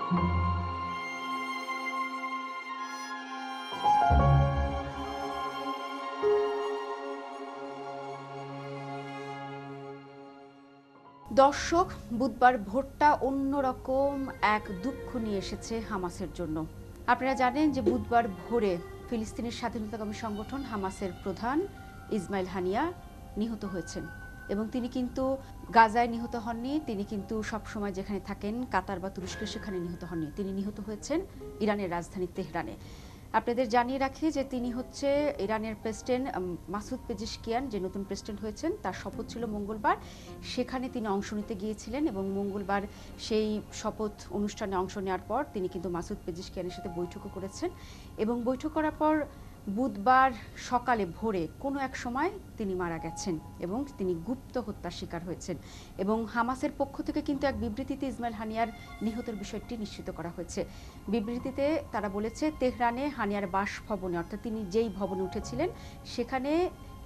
দর্শক, বুধবার ভোরটা অন্যরকম এক দুঃখ নিয়ে এসেছে হামাসের জন্য। আপনারা জানেন যে বুধবার ভোরে ফিলিস্তিনের স্বাধীনতাকামী সংগঠন হামাসের প্রধান ইসমাইল হানিয়া নিহত হয়েছেন। এবং তিনি কিন্তু গাজায় নিহত হননি, তিনি কিন্তু সবসময় যেখানে থাকেন কাতার বা তুরস্কে সেখানে নিহত হননি, তিনি নিহত হয়েছেন ইরানের রাজধানী তেহরানে। আপনাদের জানিয়ে রাখি যে তিনি হচ্ছে ইরানের প্রেসিডেন্ট মাসুদ পেজিশকিয়ান, যে নতুন প্রেসিডেন্ট হয়েছেন, তার শপথ ছিল মঙ্গলবার। সেখানে তিনি অংশ নিতে গিয়েছিলেন এবং মঙ্গলবার সেই শপথ অনুষ্ঠানে অংশ নেওয়ার পর তিনি কিন্তু মাসুদ পেজিশকিয়ানের সাথে বৈঠকও করেছেন। এবং বৈঠক করার পর বুধবার সকালে ভোরে কোনো এক সময় তিনি মারা গেছেন এবং তিনি গুপ্ত হত্যার শিকার হয়েছেন। এবং হামাসের পক্ষ থেকে কিন্তু এক বিবৃতিতে ইসমাইল হানিয়ার নিহতের বিষয়টি নিশ্চিত করা হয়েছে। বিবৃতিতে তারা বলেছে, তেহরানে হানিয়ার বাসভবনে, অর্থাৎ তিনি যেই ভবনে উঠেছিলেন সেখানে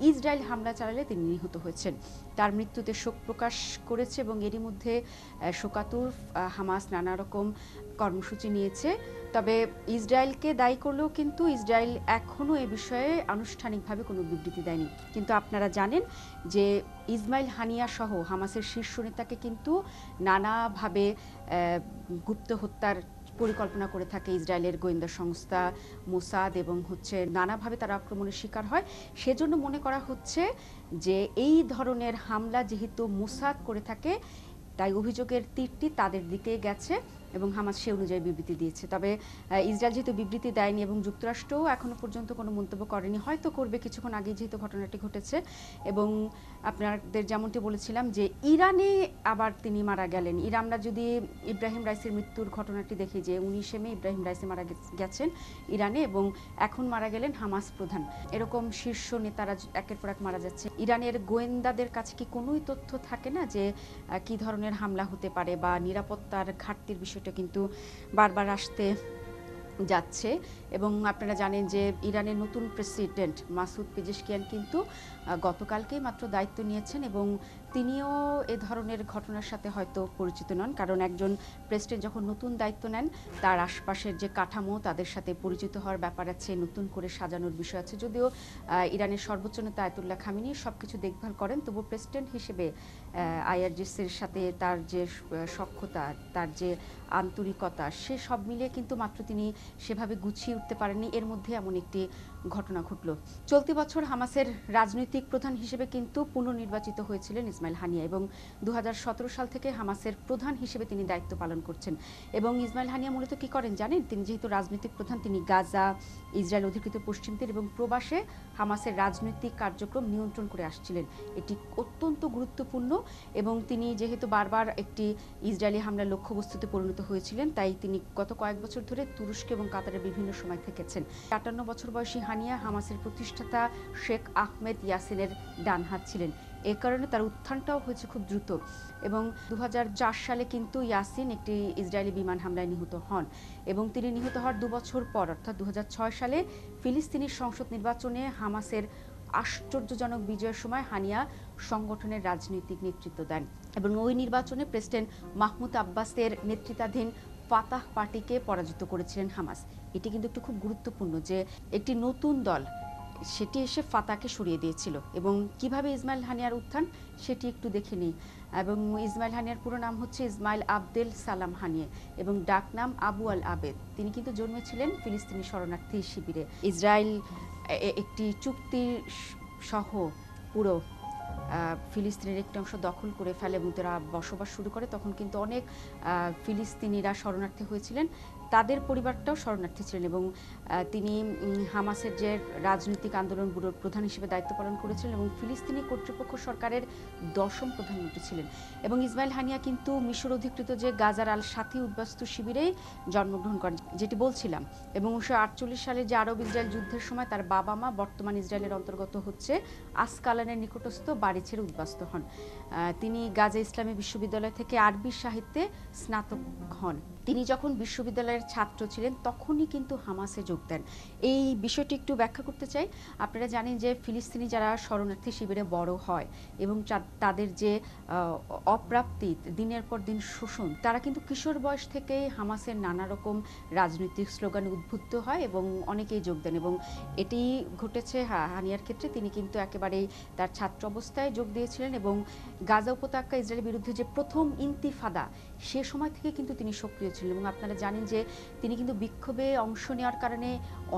ইসরায়েল হামলা চালালে তিনি নিহত হয়েছেন। তার মৃত্যুতে শোক প্রকাশ করেছে এবং এরই মধ্যে শোকাতুর হামাস নানা রকম কর্মসূচি নিয়েছে। তবে ইসরায়েলকে দায়ী করলেও কিন্তু ইসরায়েল এখনও এ বিষয়ে আনুষ্ঠানিকভাবে কোনো বিবৃতি দেয়নি। কিন্তু আপনারা জানেন যে ইসমাইল হানিয়া সহ হামাসের শীর্ষ নেতাকে কিন্তু নানাভাবে গুপ্ত হত্যার পরিকল্পনা করে থাকে ইসরায়েলের গোয়েন্দা সংস্থা মোসাদ, এবং নানাভাবে তারা আক্রমণের শিকার হয়। সেজন্য মনে করা হচ্ছে যে এই ধরনের হামলা যেহেতু মোসাদ করে থাকে, তাই অভিযোগের তীরটি তাদের দিকে গেছে এবং হামাস সে অনুযায়ী বিবৃতি দিয়েছে। তবে ইসরায়েল যেহেতু বিবৃতি দেয়নি এবং যুক্তরাষ্ট্রও এখনো পর্যন্ত কোনো মন্তব্য করেনি, হয়তো করবে কিছুক্ষণ আগে যেহেতু ঘটনাটি ঘটেছে। এবং আপনাদের যেমনটি বলেছিলাম যে ইরানে আবার তিনি মারা গেলেন। আমরা যদি ইব্রাহিম রাইসির মৃত্যুর ঘটনাটি দেখি যে 19শে মে ইব্রাহিম রাইসি মারা গেছেন ইরানে এবং এখন মারা গেলেন হামাস প্রধান। এরকম শীর্ষ নেতারা একের পর এক মারা যাচ্ছে। ইরানের গোয়েন্দাদের কাছে কি কোনোই তথ্য থাকে না যে কি ধরনের হামলা হতে পারে, বা নিরাপত্তার ঘাটতির বিষয়টা কিন্তু বারবার আসতে যাচ্ছে। এবং আপনারা জানেন যে ইরানের নতুন প্রেসিডেন্ট মাসুদ পেজেশকিয়ান কিন্তু গতকালকেই মাত্র দায়িত্ব নিয়েছেন এবং তিনিও এ ধরনের ঘটনার সাথে হয়তো পরিচিত নন, কারণ একজন প্রেসিডেন্ট যখন নতুন দায়িত্ব নেন তার আশপাশের যে কাঠামো তাদের সাথে পরিচিত হওয়ার ব্যাপার আছে, নতুন করে সাজানোর বিষয় আছে। যদিও ইরানের সর্বোচ্চ নেতা আয়াতুল্লাহ খামেনি সব কিছু দেখভাল করেন, তবু প্রেসিডেন্ট হিসেবে আইআরজিসির সাথে তার যে সখ্যতা, তার যে আন্তরিকতা, সে সব মিলিয়ে কিন্তু মাত্র তিনি সেভাবে গুছিয়ে উঠতে পারেননি। এর মধ্যে এমন একটি ঘটনা ঘটল। চলতি বছর হামাসের রাজনৈতিক প্রধান হিসেবে কিন্তু পুনর্নির্বাচিত হয়েছিলেন ইসমাইল হানিয়া এবং 2017 সাল থেকে হামাসের প্রধান হিসেবে তিনি দায়িত্ব পালন করছেন। এবং ইসমাইল হানিয়া মূলত কি করেন জানেন? তিনি যেহেতু রাজনৈতিক প্রধান, তিনি গাজা, ইসরায়েল অধিকৃত পশ্চিম তীর এবং প্রবাসে হামাসের রাজনৈতিক কার্যক্রম নিয়ন্ত্রণ করে আসছিলেন। এটি অত্যন্ত গুরুত্বপূর্ণ এবং তিনি যেহেতু বারবার একটি ইসরায়েলি হামলার লক্ষ্যবস্তুতে পরিণত হয়েছিলেন, তাই তিনি গত কয়েক বছর ধরে তুরস্ক এবং কাতারের বিভিন্ন সময় থেকেছেন। 58 বছর বয়সী হানিয়া হামাসের প্রতিষ্ঠাতা শেখ আহমেদ ইয়াসিনের ডান হাত ছিলেন। এ কারণে তার উত্থানটাও হয়েছে খুব দ্রুত। এবং 2004 সালে কিন্তু ইয়াসিন একটি ইসরায়েলি বিমান হামলায় নিহত হন এবং তিনি নিহত হওয়ার 2 বছর পর অর্থাৎ 2006 সালে ফিলিস্তিনি সংসদ নির্বাচনে হামাসের আশ্চর্যজনক বিজয়ের সময় হানিয়া সংগঠনের রাজনৈতিক নেতৃত্ব দেন এবং ওই নির্বাচনে প্রেসিডেন্ট মাহমুদ আব্বাসের নেতৃত্বাধীন ফাতাহ পার্টিকে পরাজিত করেছিলেন হামাস। এটি কিন্তু একটু খুব গুরুত্বপূর্ণ যে একটি নতুন দল সেটি এসে ফাতাহকে সরিয়ে দিয়েছিল। এবং কিভাবে ইসমাইল হানিয়ার উত্থান সেটি একটু দেখে নিই। এবং ইসমাইল হানিয়ার পুরো নাম হচ্ছে ইসমাইল আবদেল সালাম হানিয়া এবং ডাক নাম আবু আল আবেদ। তিনি কিন্তু জন্মেছিলেন ফিলিস্তিনি শরণার্থী শিবিরে। ইসরায়েল একটি চুক্তি সহ পুরো ফিলিস্তিনের একটি অংশ দখল করে ফেলে এবং তারা বসবাস শুরু করে, তখন কিন্তু অনেক ফিলিস্তিনিরা শরণার্থী হয়েছিলেন, তাদের পরিবারটাও শরণার্থী ছিলেন। এবং তিনি হামাসের যে রাজনৈতিক আন্দোলন ব্যুরোর প্রধান হিসেবে দায়িত্ব পালন করেছিলেন এবং ফিলিস্তিনি কর্তৃপক্ষ সরকারের 10ম প্রধানমন্ত্রী ছিলেন। এবং ইসমাইল হানিয়া কিন্তু মিশর অধিকৃত যে গাজার আল সাথী উদ্বাস্তু শিবিরেই জন্মগ্রহণ করেন, যেটি বলছিলাম। এবং 1948 সালে যে আরব ইসরায়েল যুদ্ধের সময় তার বাবা মা বর্তমান ইসরায়েলের অন্তর্গত হচ্ছে আসকালানের নিকটস্থ বাড়ি ছেড়ে উদ্বাস্ত হন। তিনি গাজা ইসলামী বিশ্ববিদ্যালয় থেকে আরবি সাহিত্যে স্নাতক হন। তিনি যখন বিশ্ববিদ্যালয়ের ছাত্র ছিলেন তখনই কিন্তু হামাসে যোগ দেন। এই বিষয়টি একটু ব্যাখ্যা করতে চাই। আপনারা জানেন যে ফিলিস্তিনি যারা শরণার্থী শিবিরে বড় হয় এবং তাদের যে অপ্রাপ্তি, দিনের পর দিন শোষণ, তারা কিন্তু কিশোর বয়স থেকেই হামাসের নানা রকম রাজনৈতিক স্লোগানে উদ্বুদ্ধ হয় এবং অনেকেই যোগ দেন। এবং এটি ঘটেছে হানিয়ার ক্ষেত্রে। তিনি কিন্তু একেবারেই তার ছাত্র অবস্থায় যোগ দিয়েছিলেন এবং গাজা উপত্যকা ইসরায়েলের বিরুদ্ধে যে প্রথম ইন্তিফাদা, সে সময় থেকে কিন্তু তিনি সক্রিয় ছিলেন। এবং আপনারা জানেন যে তিনি কিন্তু বিক্ষোভে অংশ নেওয়ার কারণে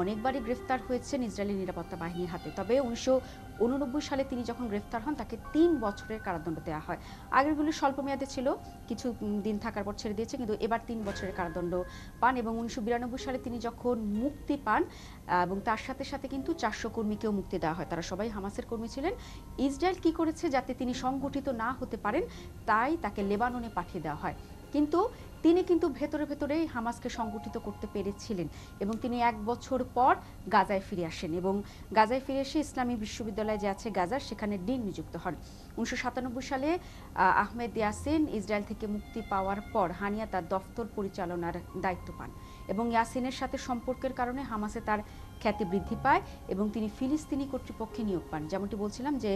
অনেকবারই গ্রেফতার হয়েছেন ইসরায়েলি নিরাপত্তা বাহিনীর হাতে। তবে 1989 সালে তিনি যখন গ্রেফতার হন তাকে 3 বছরের কারাদণ্ড দেওয়া হয়। আগেরগুলি স্বল্প মেয়াদে ছিল, কিছু দিন থাকার পর ছেড়ে দিয়েছে, কিন্তু এবার 3 বছরের কারাদণ্ড পান। এবং 1992 সালে তিনি যখন মুক্তি পান এবং তার সাথে সাথে কিন্তু 400 কর্মীকেও মুক্তি দেওয়া হয়, তারা সবাই হামাসের কর্মী ছিলেন। ইসরায়েল কি করেছে, যাতে তিনি সংগঠিত না হতে পারেন তাই তাকে লেবাননে পাঠিয়ে দেওয়া হয়। কিন্তু তিনি কিন্তু ভেতরে ভেতরেই হামাসকে সংগঠিত করতে পেরেছিলেন এবং তিনি 1 বছর পর গাজায় ফিরে আসেন এবং গাজায় ফিরে এসে ইসলামী বিশ্ববিদ্যালয় যে আছে গাজার, সেখানে ডিন নিযুক্ত হন। 1997 সালে আহমেদ ইয়াসিন ইসরায়েল থেকে মুক্তি পাওয়ার পর হানিয়া তার দফতর পরিচালনার দায়িত্ব পান এবং ইয়াসিনের সাথে সম্পর্কের কারণে হামাসে তার খ্যাতি বৃদ্ধি পায় এবং তিনি ফিলিস্তিনি কর্তৃপক্ষে নিয়োগ পান। যেমনটি বলছিলাম যে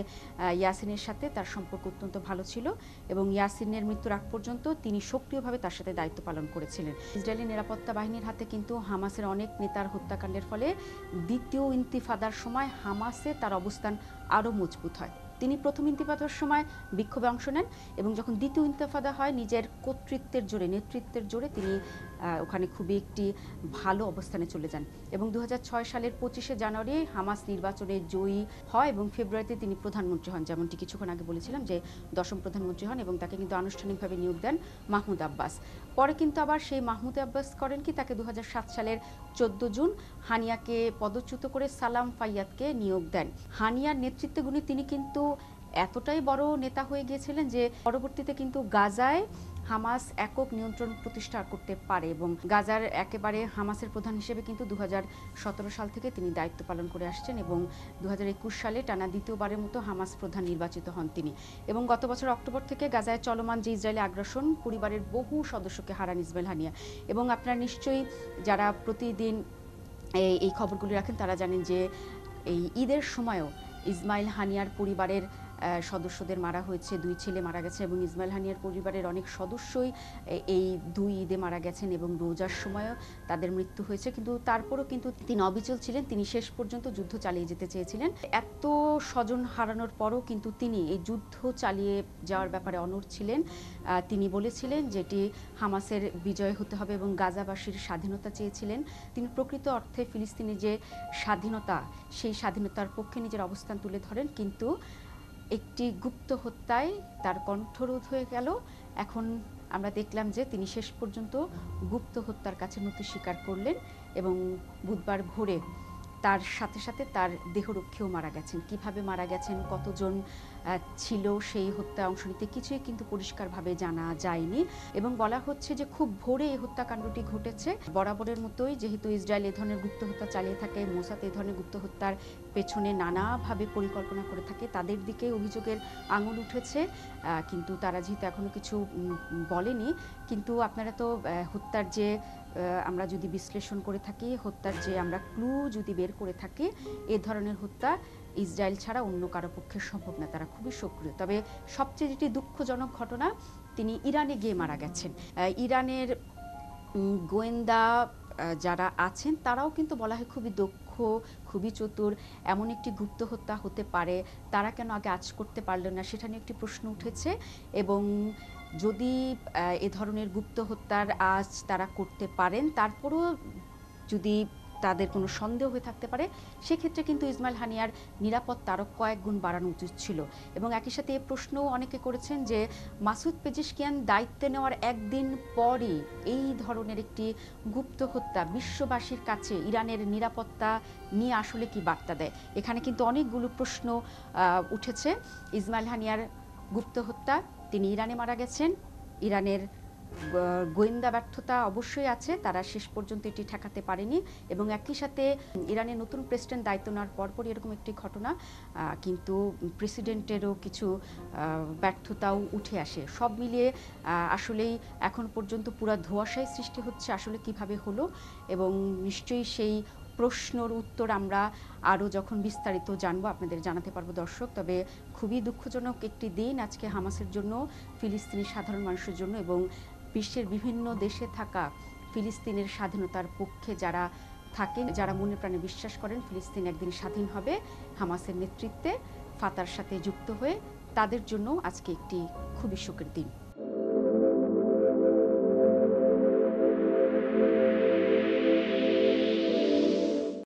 ইয়াসিনের সাথে তার সম্পর্ক অত্যন্ত ভালো ছিল এবং ইয়াসিনের মৃত্যুর আগ পর্যন্ত তিনি সক্রিয়ভাবে তার সাথে দায়িত্ব পালন করেছিলেন। ইসরায়েলি নিরাপত্তা বাহিনীর হাতে কিন্তু হামাসের অনেক নেতার হত্যাকাণ্ডের ফলে দ্বিতীয় ইন্তিফাদার সময় হামাসে তার অবস্থান আরও মজবুত হয়। তিনি প্রথম ইন্তিফাদার সময় বিক্ষোভে অংশ নেন এবং যখন দ্বিতীয় ইন্তিফাদা হয় নিজের কর্তৃত্বের জোরে, নেতৃত্বের জোরে তিনি ওখানে খুবই একটি ভালো অবস্থানে চলে যান এবং 2006 সালের 25শে জানুয়ারি হামাস নির্বাচনে জয়ী হয় এবং ফেব্রুয়ারিতে তিনি প্রধানমন্ত্রী হন। যেমনটি কিছুক্ষণ আগে বলেছিলাম যে 10ম প্রধানমন্ত্রী হন এবং তাকে কিন্তু আনুষ্ঠানিকভাবে নিয়োগ দেন মাহমুদ আব্বাস। পরে কিন্তু আবার সেই মাহমুদ আব্বাস করেন কি, তাকে 2007 সালের 14 জুন হানিয়াকে পদচ্যুত করে সালাম ফাইয়াদকে নিয়োগ দেন। হানিয়ার নেতৃত্বে গুণে তিনি কিন্তু এতটাই বড় নেতা হয়ে গিয়েছিলেন যে পরবর্তীতে কিন্তু গাজায় হামাস একক নিয়ন্ত্রণ প্রতিষ্ঠা করতে পারে এবং গাজার একেবারে হামাসের প্রধান হিসেবে কিন্তু 2017 সাল থেকে তিনি দায়িত্ব পালন করে আসছেন এবং 2021 সালে টানা দ্বিতীয়বারের মতো হামাস প্রধান নির্বাচিত হন তিনি। এবং গত বছর অক্টোবর থেকে গাজায় চলমান যে ইসরায়েলি আগ্রাসন, পরিবারের বহু সদস্যকে হারান ইসমাইল হানিয়া। এবং আপনারা নিশ্চয়ই যারা প্রতিদিন এই খবরগুলি রাখেন তারা জানেন যে এই ঈদের সময়ও ইসমাইল হানিয়ার পরিবারের সদস্যদের মারা হয়েছে, 2 ছেলে মারা গেছে এবং ইসমাইল হানিয়ার পরিবারের অনেক সদস্যই এই 2 ঈদে মারা গেছেন এবং রোজার সময়ও তাদের মৃত্যু হয়েছে। কিন্তু তারপরও কিন্তু তিনি অবিচল ছিলেন, তিনি শেষ পর্যন্ত যুদ্ধ চালিয়ে যেতে চেয়েছিলেন। এত স্বজন হারানোর পরও কিন্তু তিনি এই যুদ্ধ চালিয়ে যাওয়ার ব্যাপারে অনড় ছিলেন। তিনি বলেছিলেন যেটি হামাসের বিজয় হতে হবে এবং গাজাবাসীর স্বাধীনতা চেয়েছিলেন। তিনি প্রকৃত অর্থে ফিলিস্তিনের যে স্বাধীনতা, সেই স্বাধীনতার পক্ষে নিজের অবস্থান তুলে ধরেন। কিন্তু একটি গুপ্ত হত্যায় তার কণ্ঠরোধ হয়ে গেল। এখন আমরা দেখলাম যে তিনি শেষ পর্যন্ত গুপ্ত হত্যার কাছে নতি স্বীকার করলেন এবং বুধবার ভোরে তার সাথে সাথে তার দেহরক্ষীও মারা গেছেন। কিভাবে মারা গেছেন, কতজন ছিল সেই হত্যায় অংশ নিতে, কিছুই কিন্তু পরিষ্কারভাবে জানা যায়নি এবং বলা হচ্ছে যে খুব ভোরে এই হত্যাকাণ্ডটি ঘটেছে। বরাবরের মতোই যেহেতু ইসরায়েল এ ধরনের গুপ্ত হত্যা চালিয়ে থাকে, মোসাদ এই ধরনের গুপ্ত হত্যার পেছনে নানাভাবে পরিকল্পনা করে থাকে, তাদের দিকে অভিযোগের আঙুল উঠেছে। কিন্তু তারা যেহেতু এখনো কিছু বলেনি, কিন্তু আপনারা তো হত্যার যে আমরা যদি বিশ্লেষণ করে থাকি, হত্যার যে আমরা ক্লু যদি বের করে থাকি, এ ধরনের হত্যা ইসরায়েল ছাড়া অন্য কারো পক্ষে সম্ভব না, তারা খুবই সক্রিয়। তবে সবচেয়ে যেটি দুঃখজনক ঘটনা, তিনি ইরানে গিয়ে মারা গেছেন। ইরানের গোয়েন্দা যারা আছেন তারাও কিন্তু বলা হয় খুবই দক্ষ, খুবই চতুর। এমন একটি গুপ্ত হত্যা হতে পারে, তারা কেন আগে আঁচ করতে পারল না, সেটা নিয়ে একটি প্রশ্ন উঠেছে। এবং যদি এ ধরনের গুপ্ত হত্যার আঁচ তারা করতে পারেন, তারপরও যদি তাদের কোনো সন্দেহ হয়ে থাকতে পারে, সেক্ষেত্রে কিন্তু ইসমাইল হানিয়ার নিরাপত্তা আরও কয়েক গুণ বাড়ানো উচিত ছিল। এবং একই সাথে এই প্রশ্নও অনেকে করেছেন যে মাসুদ পেজেশকিয়ান দায়িত্বে নেওয়ার একদিন পরই এই ধরনের একটি গুপ্ত হত্যা বিশ্ববাসীর কাছে ইরানের নিরাপত্তা নিয়ে আসলে কি বার্তা দেয়। এখানে কিন্তু অনেকগুলো প্রশ্ন উঠেছে। ইসমাইল হানিয়ার গুপ্ত হত্যা, তিনি ইরানে মারা গেছেন, ইরানের গোয়েন্দা ব্যর্থতা অবশ্যই আছে, তারা শেষ পর্যন্ত এটি ঠেকাতে পারেনি। এবং একই সাথে ইরানের নতুন প্রেসিডেন্ট দায়িত্ব নেওয়ার পরপরই এরকম একটি ঘটনা, কিন্তু প্রেসিডেন্টেরও কিছু ব্যর্থতাও উঠে আসে। সব মিলিয়ে আসলেই এখন পর্যন্ত পুরা ধোঁয়াশায় সৃষ্টি হচ্ছে আসলে কিভাবে হলো, এবং নিশ্চয়ই সেই প্রশ্নর উত্তর আমরা আরও যখন বিস্তারিত জানবো আপনাদের জানাতে পারবো দর্শক। তবে খুবই দুঃখজনক একটি দিন আজকে হামাসের জন্য, ফিলিস্তিনি সাধারণ মানুষের জন্য, এবং বিশ্বের বিভিন্ন দেশে থাকা ফিলিস্তিনের স্বাধীনতার পক্ষে যারা থাকেন, যারা মনে প্রাণে বিশ্বাস করেন ফিলিস্তিন একদিন স্বাধীন হবে হামাসের নেতৃত্বে, ফাতার সাথে যুক্ত হয়ে, তাদের জন্য আজকে একটি খুবই শোকের দিন।